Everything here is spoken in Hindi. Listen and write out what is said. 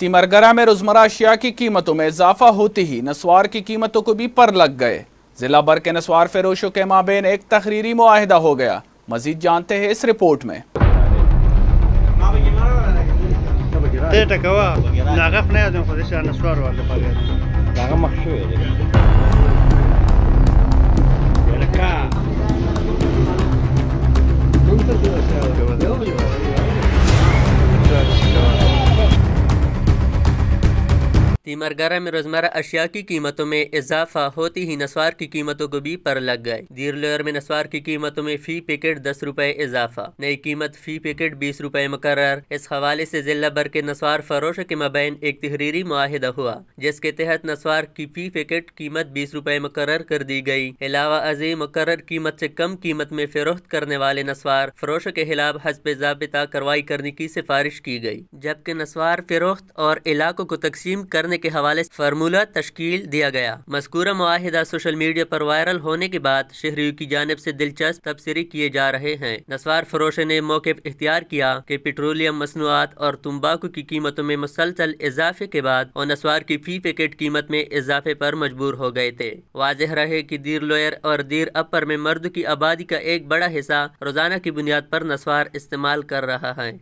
तिमरगरा में रोजमर्रा अशिया की कीमतों में इजाफा होते ही नस्वार की कीमतों को भी पर लग गए। जिला भर के नस्वार फरोशों के माबेन एक तकरीरी मुआहिदा हो गया। मजीद जानते हैं इस रिपोर्ट में। तिमरगरा में रोजमर्रा अशिया की कीमतों में इजाफा होती ही नस्वार की कीमतों को भी पर लग गए। दीर लोयर में नस्वार की कीमतों में फी पैकेट 10 रुपए इजाफा, नई कीमत फी पैकेट 20 रुपए मुकर्रर। इस हवाले से जिला भर के नस्वार फरोशों के मबैन एक तहरीरी मुआहिदा हुआ, जिसके तहत नस्वार की फी पैकेट कीमत 20 रुपए मुकर्रर कर दी गई। अलावा अजी मुकर्रर कीमत से कम कीमत में फरोख्त करने वाले नस्वार फरोशों के खिलाफ हस्ब ज़ाबिता कार्रवाई करने की सिफारिश की गई, जबकि नस्वार फरोख्त और इलाकों को तकसीम करने के हवाले से फार्मूला तश्कील दिया गया। मज़कूरा मुआहिदा सोशल मीडिया पर वायरल होने के बाद शहरियों की जानिब से दिलचस्प तबसरे किए जा रहे हैं। नस्वार फरोशों ने मौक़िफ़ इख्तियार किया कि पेट्रोलियम मसनूआत और तंबाकू की कीमतों में मुसलसल इजाफे के बाद और नस्वार की फी पैकेट कीमत में इजाफे पर मजबूर हो गए थे। वाज़ेह रहे कि दीर लोयर और दीर अपर में मर्द की आबादी का एक बड़ा हिस्सा रोजाना की बुनियाद पर नस्वार इस्तेमाल कर रहा है।